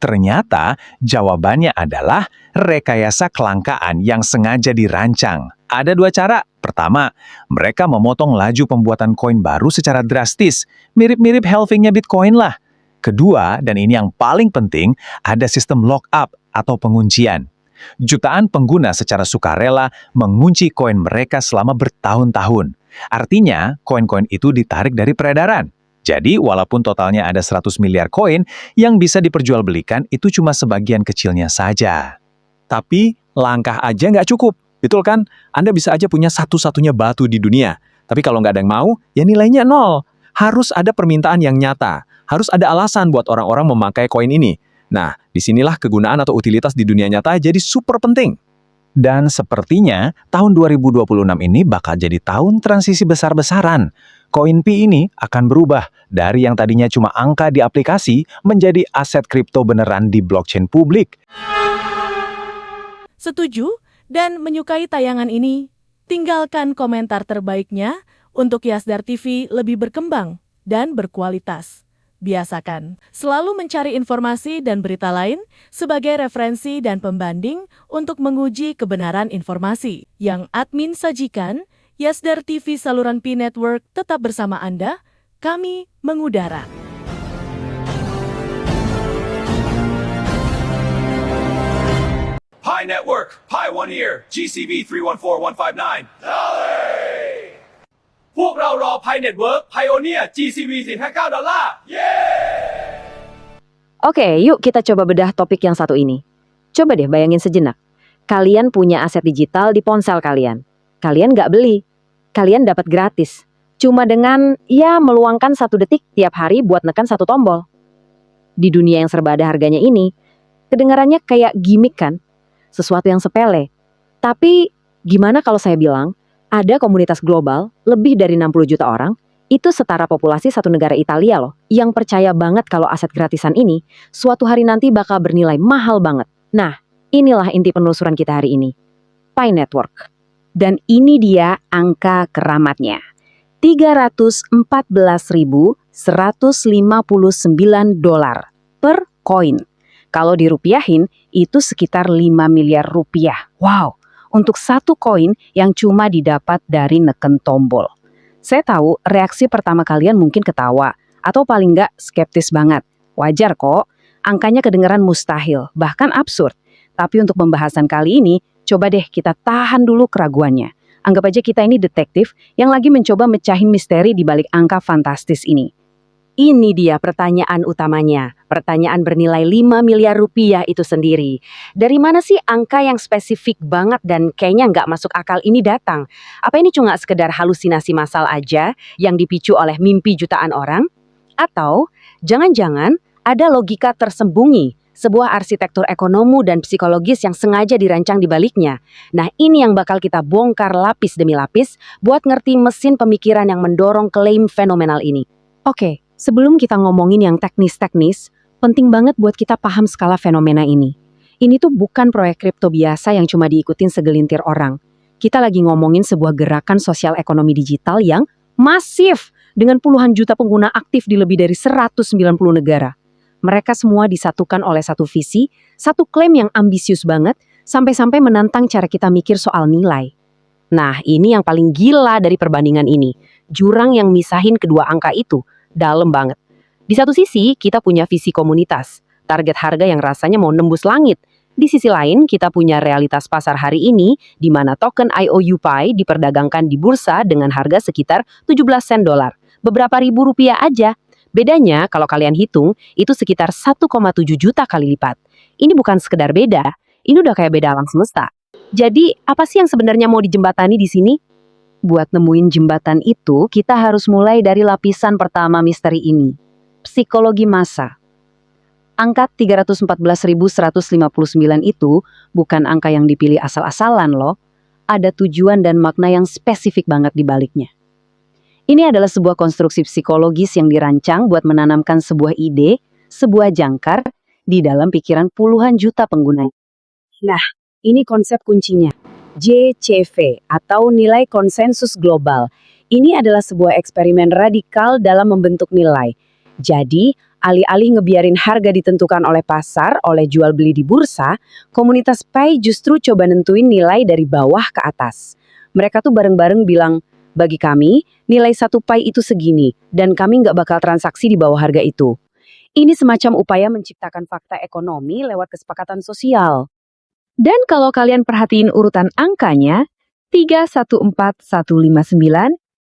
Ternyata jawabannya adalah rekayasa kelangkaan yang sengaja dirancang. Ada dua cara. Pertama, mereka memotong laju pembuatan koin baru secara drastis, mirip-mirip halvingnya Bitcoin lah. Kedua, dan ini yang paling penting, ada sistem lock-up atau penguncian. Jutaan pengguna secara sukarela mengunci koin mereka selama bertahun-tahun. Artinya, koin-koin itu ditarik dari peredaran. Jadi, walaupun totalnya ada 100 miliar koin, yang bisa diperjualbelikan itu cuma sebagian kecilnya saja. Tapi, langkah aja nggak cukup. Betul kan? Anda bisa aja punya satu-satunya batu di dunia. Tapi kalau nggak ada yang mau, ya nilainya nol. Harus ada permintaan yang nyata. Harus ada alasan buat orang-orang memakai koin ini. Nah, disinilah kegunaan atau utilitas di dunia nyata jadi super penting. Dan sepertinya, tahun 2026 ini bakal jadi tahun transisi besar-besaran. Koin Pi ini akan berubah dari yang tadinya cuma angka di aplikasi menjadi aset kripto beneran di blockchain publik. Setuju dan menyukai tayangan ini? Tinggalkan komentar terbaiknya untuk Yasdar TV lebih berkembang dan berkualitas. Biasakan selalu mencari informasi dan berita lain sebagai referensi dan pembanding untuk menguji kebenaran informasi yang admin sajikan. Yasdar TV saluran Pi Network tetap bersama Anda, kami mengudara. Pi Network, Pi One Ear, GCV 314159. Dolly! พวกเรารอ Pi Network, Pioneer, GCV 459 ดอลลาร์ Oke, yuk kita coba bedah topik yang satu ini. Coba deh bayangin sejenak. Kalian punya aset digital di ponsel kalian. Kalian nggak beli. Kalian dapat gratis. Cuma dengan, meluangkan 1 detik tiap hari buat nekan 1 tombol. Di dunia yang serba ada harganya ini, kedengarannya kayak gimmick kan? Sesuatu yang sepele. Tapi, gimana kalau saya bilang, ada komunitas global, lebih dari 60 juta orang, itu setara populasi satu negara Italia loh, yang percaya banget kalau aset gratisan ini, suatu hari nanti bakal bernilai mahal banget. Nah, inilah inti penelusuran kita hari ini. Pi Network. Dan ini dia angka keramatnya. 314.159 dolar per koin. Kalau dirupiahin, itu sekitar 5 miliar rupiah. Wow, untuk 1 koin yang cuma didapat dari neken tombol. Saya tahu reaksi pertama kalian mungkin ketawa, atau paling nggak skeptis banget. Wajar kok, angkanya kedengeran mustahil, bahkan absurd. Tapi untuk pembahasan kali ini, coba deh kita tahan dulu keraguannya. Anggap aja kita ini detektif yang lagi mencoba mecahin misteri di balik angka fantastis ini. Ini dia pertanyaan utamanya. Pertanyaan bernilai 5 miliar rupiah itu sendiri. Dari mana sih angka yang spesifik banget dan kayaknya nggak masuk akal ini datang? Apa ini cuma sekedar halusinasi massal aja yang dipicu oleh mimpi jutaan orang? Atau jangan-jangan ada logika tersembunyi, sebuah arsitektur ekonomi dan psikologis yang sengaja dirancang di baliknya. Nah, ini yang bakal kita bongkar lapis demi lapis buat ngerti mesin pemikiran yang mendorong klaim fenomenal ini. Oke, sebelum kita ngomongin yang teknis-teknis, penting banget buat kita paham skala fenomena ini. Ini tuh bukan proyek kripto biasa yang cuma diikutin segelintir orang. Kita lagi ngomongin sebuah gerakan sosial ekonomi digital yang masif dengan puluhan juta pengguna aktif di lebih dari 190 negara. Mereka semua disatukan oleh satu visi, satu klaim yang ambisius banget, sampai-sampai menantang cara kita mikir soal nilai. Nah, ini yang paling gila dari perbandingan ini. Jurang yang misahin kedua angka itu, dalam banget. Di satu sisi, kita punya visi komunitas, target harga yang rasanya mau nembus langit. Di sisi lain, kita punya realitas pasar hari ini, di mana token IOU-Pi diperdagangkan di bursa dengan harga sekitar 17 sen dolar. Beberapa ribu rupiah aja. Bedanya, kalau kalian hitung, itu sekitar 1,7 juta kali lipat. Ini bukan sekedar beda, ini udah kayak beda alam semesta. Jadi, apa sih yang sebenarnya mau dijembatani di sini? Buat nemuin jembatan itu, kita harus mulai dari lapisan pertama misteri ini. Psikologi massa. Angka 314.159 itu bukan angka yang dipilih asal-asalan loh. Ada tujuan dan makna yang spesifik banget di baliknya. Ini adalah sebuah konstruksi psikologis yang dirancang buat menanamkan sebuah ide, sebuah jangkar, di dalam pikiran puluhan juta pengguna. Nah, ini konsep kuncinya. JCV atau nilai konsensus global. Ini adalah sebuah eksperimen radikal dalam membentuk nilai. Jadi, Alih-alih ngebiarin harga ditentukan oleh pasar, oleh jual beli di bursa, komunitas Pi justru coba nentuin nilai dari bawah ke atas. Mereka tuh bareng-bareng bilang, bagi kami, nilai satu Pi itu segini, dan kami nggak bakal transaksi di bawah harga itu. Ini semacam upaya menciptakan fakta ekonomi lewat kesepakatan sosial. Dan kalau kalian perhatiin urutan angkanya, 314159,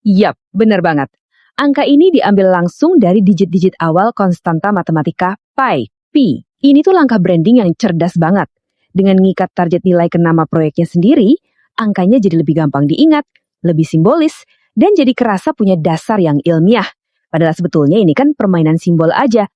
yap, bener banget. Angka ini diambil langsung dari digit-digit awal konstanta matematika Pi. Pi. Ini tuh langkah branding yang cerdas banget. Dengan ngikat target nilai ke nama proyeknya sendiri, angkanya jadi lebih gampang diingat, lebih simbolis, dan jadi kerasa punya dasar yang ilmiah. Padahal sebetulnya ini kan permainan simbol aja.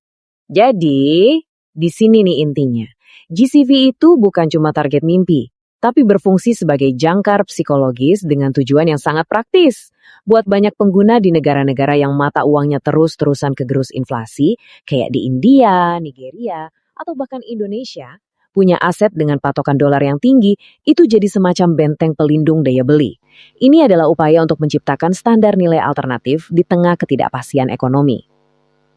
Jadi, di sini nih intinya. GCV itu bukan cuma target mimpi, tapi berfungsi sebagai jangkar psikologis dengan tujuan yang sangat praktis. Buat banyak pengguna di negara-negara yang mata uangnya terus-terusan kegerus inflasi, kayak di India, Nigeria, atau bahkan Indonesia, punya aset dengan patokan dolar yang tinggi, itu jadi semacam benteng pelindung daya beli. Ini adalah upaya untuk menciptakan standar nilai alternatif di tengah ketidakpastian ekonomi.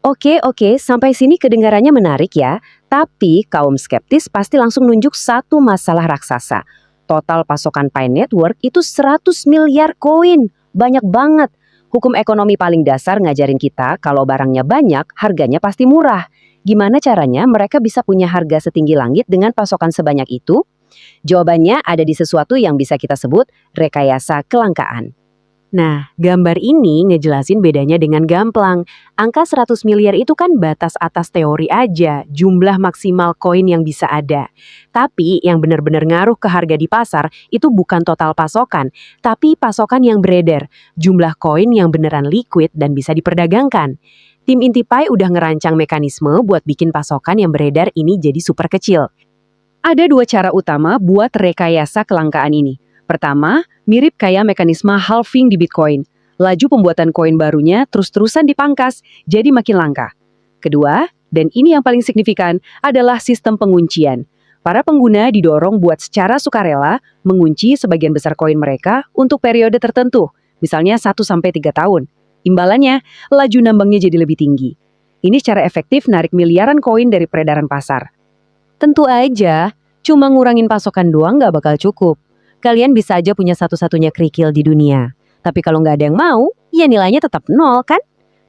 Oke, sampai sini kedengarannya menarik ya, tapi kaum skeptis pasti langsung nunjuk satu masalah raksasa. Total pasokan Pi Network itu 100 miliar koin. Banyak banget. Hukum ekonomi paling dasar ngajarin kita kalau barangnya banyak, harganya pasti murah. Gimana caranya mereka bisa punya harga setinggi langit dengan pasokan sebanyak itu? Jawabannya ada di sesuatu yang bisa kita sebut rekayasa kelangkaan. Nah, gambar ini ngejelasin bedanya dengan gamblang. Angka 100 miliar itu kan batas atas teori aja, jumlah maksimal koin yang bisa ada. Tapi yang benar-benar ngaruh ke harga di pasar itu bukan total pasokan, tapi pasokan yang beredar, jumlah koin yang beneran liquid dan bisa diperdagangkan. Tim inti Pi udah ngerancang mekanisme buat bikin pasokan yang beredar ini jadi super kecil. Ada dua cara utama buat rekayasa kelangkaan ini. Pertama, mirip kayak mekanisme halving di Bitcoin. Laju pembuatan koin barunya terus-terusan dipangkas, jadi makin langka. Kedua, dan ini yang paling signifikan, adalah sistem penguncian. Para pengguna didorong buat secara sukarela mengunci sebagian besar koin mereka untuk periode tertentu, misalnya 1-3 tahun. Imbalannya, laju nambangnya jadi lebih tinggi. Ini secara efektif narik miliaran koin dari peredaran pasar. Tentu aja, cuma ngurangin pasokan doang nggak bakal cukup. Kalian bisa aja punya satu-satunya kerikil di dunia. Tapi kalau nggak ada yang mau, ya nilainya tetap nol kan?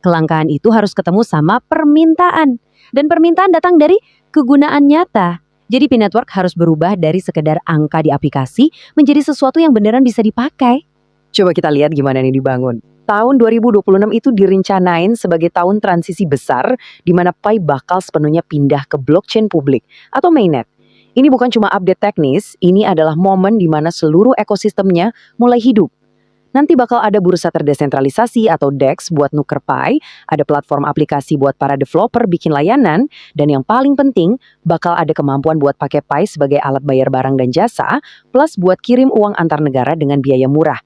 Kelangkaan itu harus ketemu sama permintaan. Dan permintaan datang dari kegunaan nyata. Jadi Pi Network harus berubah dari sekedar angka di aplikasi menjadi sesuatu yang beneran bisa dipakai. Coba kita lihat gimana ini dibangun. Tahun 2026 itu direncanain sebagai tahun transisi besar di mana Pi bakal sepenuhnya pindah ke blockchain publik atau mainnet. Ini bukan cuma update teknis, ini adalah momen di mana seluruh ekosistemnya mulai hidup. Nanti bakal ada bursa terdesentralisasi atau DEX buat nuker Pi, ada platform aplikasi buat para developer bikin layanan, dan yang paling penting, bakal ada kemampuan buat pakai Pi sebagai alat bayar barang dan jasa, plus buat kirim uang antar negara dengan biaya murah.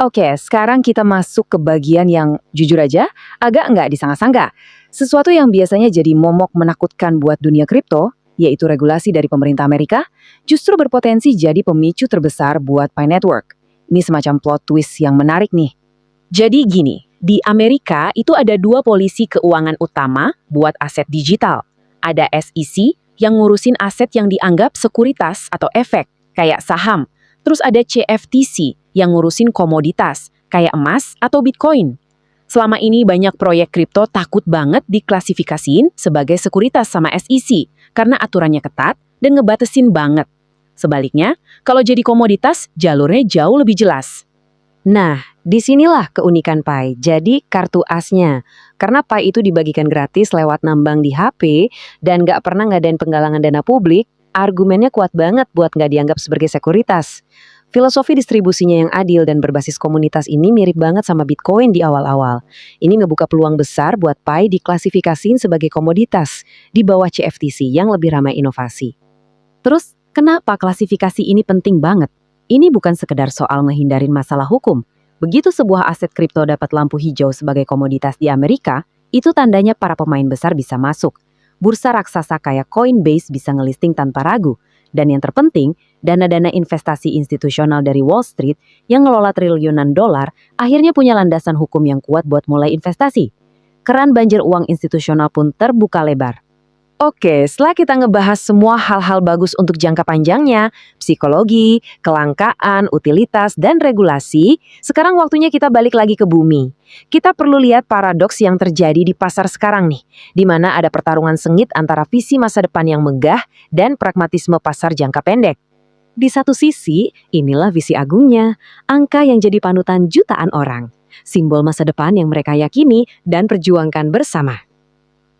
Oke, sekarang kita masuk ke bagian yang jujur aja, agak nggak disangka-sangka. Sesuatu yang biasanya jadi momok menakutkan buat dunia kripto, yaitu regulasi dari pemerintah Amerika, justru berpotensi jadi pemicu terbesar buat Pi Network. Ini semacam plot twist yang menarik nih. Jadi gini, di Amerika itu ada dua polisi keuangan utama buat aset digital. Ada SEC yang ngurusin aset yang dianggap sekuritas atau efek, kayak saham. Terus ada CFTC yang ngurusin komoditas, kayak emas atau Bitcoin. Selama ini banyak proyek kripto takut banget diklasifikasiin sebagai sekuritas sama SEC karena aturannya ketat dan ngebatasin banget. Sebaliknya, kalau jadi komoditas, jalurnya jauh lebih jelas. Nah, disinilah keunikan Pi, jadi kartu asnya. Karena Pi itu dibagikan gratis lewat nambang di HP dan nggak pernah ngadain penggalangan dana publik, argumennya kuat banget buat nggak dianggap sebagai sekuritas. Filosofi distribusinya yang adil dan berbasis komunitas ini mirip banget sama Bitcoin di awal-awal. Ini ngebuka peluang besar buat Pi diklasifikasiin sebagai komoditas di bawah CFTC yang lebih ramai inovasi. Terus, kenapa klasifikasi ini penting banget? Ini bukan sekedar soal ngehindarin masalah hukum. Begitu sebuah aset kripto dapat lampu hijau sebagai komoditas di Amerika, itu tandanya para pemain besar bisa masuk. Bursa raksasa kayak Coinbase bisa ngelisting tanpa ragu. Dan yang terpenting, dana-dana investasi institusional dari Wall Street yang ngelola triliunan dolar akhirnya punya landasan hukum yang kuat buat mulai investasi. keran banjir uang institusional pun terbuka lebar. Oke, setelah kita ngebahas semua hal-hal bagus untuk jangka panjangnya, psikologi, kelangkaan, utilitas, dan regulasi, sekarang waktunya kita balik lagi ke bumi. Kita perlu lihat paradoks yang terjadi di pasar sekarang nih, di mana ada pertarungan sengit antara visi masa depan yang megah dan pragmatisme pasar jangka pendek. Di satu sisi, inilah visi agungnya, angka yang jadi panutan jutaan orang, simbol masa depan yang mereka yakini dan perjuangkan bersama.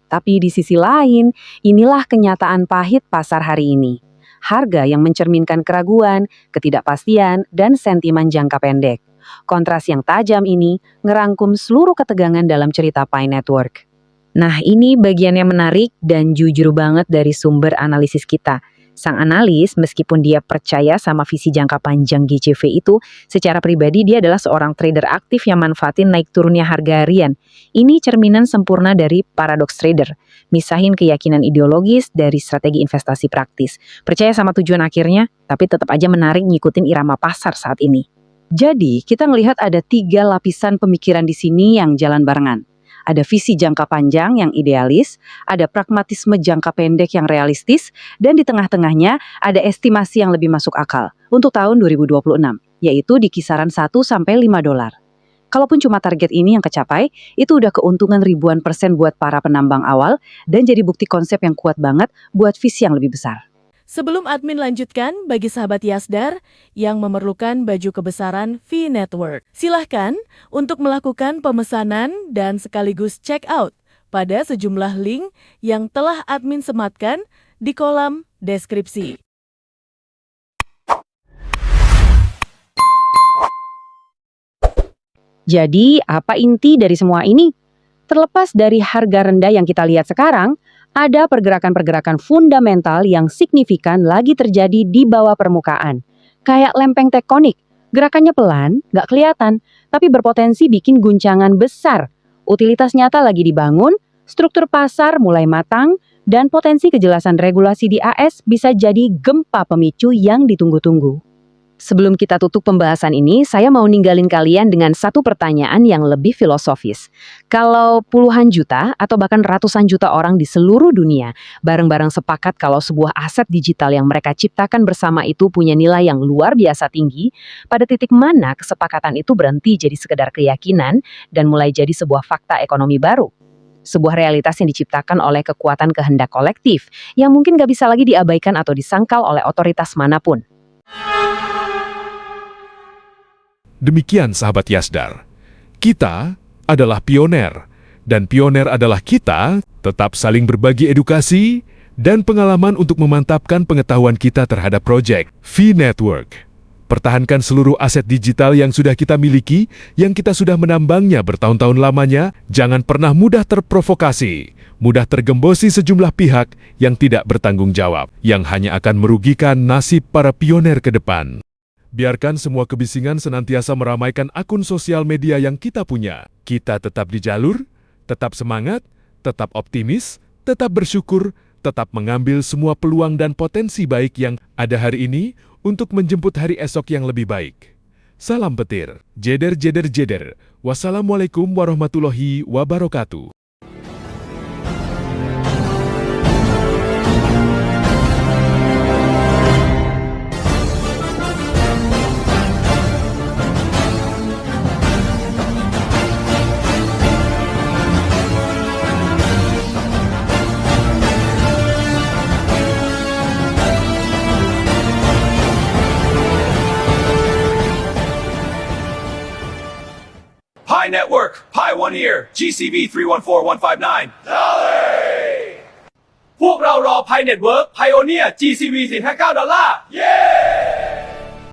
Tapi di sisi lain, inilah kenyataan pahit pasar hari ini. Harga yang mencerminkan keraguan, ketidakpastian, dan sentimen jangka pendek. Kontras yang tajam ini ngerangkum seluruh ketegangan dalam cerita Pi Network. Nah, ini bagian yang menarik dan jujur banget dari sumber analisis kita. Sang analis, meskipun dia percaya sama visi jangka panjang GCV itu, secara pribadi dia adalah seorang trader aktif yang manfaatin naik turunnya harga harian. Ini cerminan sempurna dari paradoks trader. Misahin keyakinan ideologis dari strategi investasi praktis. Percaya sama tujuan akhirnya, tapi tetap aja menarik ngikutin irama pasar saat ini. Jadi, kita ngelihat ada 3 lapisan pemikiran di sini yang jalan barengan. Ada visi jangka panjang yang idealis, ada pragmatisme jangka pendek yang realistis, dan di tengah-tengahnya ada estimasi yang lebih masuk akal untuk tahun 2026, yaitu di kisaran 1-5 dolar. Kalaupun cuma target ini yang kecapai, itu udah keuntungan ribuan % buat para penambang awal dan jadi bukti konsep yang kuat banget buat visi yang lebih besar. Sebelum admin lanjutkan, bagi sahabat Yasdar yang memerlukan baju kebesaran V Network, silahkan untuk melakukan pemesanan dan sekaligus check out pada sejumlah link yang telah admin sematkan di kolom deskripsi. Jadi, apa inti dari semua ini? Terlepas dari harga rendah yang kita lihat sekarang, ada pergerakan-pergerakan fundamental yang signifikan lagi terjadi di bawah permukaan. Kayak lempeng tektonik, gerakannya pelan, nggak kelihatan, tapi berpotensi bikin guncangan besar. Utilitas nyata lagi dibangun, struktur pasar mulai matang, dan potensi kejelasan regulasi di AS bisa jadi gempa pemicu yang ditunggu-tunggu. Sebelum kita tutup pembahasan ini, saya mau ninggalin kalian dengan satu pertanyaan yang lebih filosofis. Kalau puluhan juta atau bahkan ratusan juta orang di seluruh dunia bareng-bareng sepakat kalau sebuah aset digital yang mereka ciptakan bersama itu punya nilai yang luar biasa tinggi, pada titik mana kesepakatan itu berhenti jadi sekedar keyakinan dan mulai jadi sebuah fakta ekonomi baru? Sebuah realitas yang diciptakan oleh kekuatan kehendak kolektif yang mungkin gak bisa lagi diabaikan atau disangkal oleh otoritas manapun. Demikian sahabat Yasdar, kita adalah pioner, dan pioner adalah kita tetap saling berbagi edukasi dan pengalaman untuk memantapkan pengetahuan kita terhadap proyek V Network. Pertahankan seluruh aset digital yang sudah kita miliki, yang kita sudah menambangnya bertahun-tahun lamanya, jangan pernah mudah terprovokasi, mudah tergembosi sejumlah pihak yang tidak bertanggung jawab, yang hanya akan merugikan nasib para pioner ke depan. Biarkan semua kebisingan senantiasa meramaikan akun sosial media yang kita punya. Kita tetap di jalur, tetap semangat, tetap optimis, tetap bersyukur, tetap mengambil semua peluang dan potensi baik yang ada hari ini untuk menjemput hari esok yang lebih baik. Salam petir, jeder jeder jeder. Wassalamualaikum warahmatullahi wabarakatuh. Pi Network, Pi 1 Year, GCV 314159. Dollar! พวกเรารอ Pi Network Pioneer GCV 459 ดอลลาร์ เย้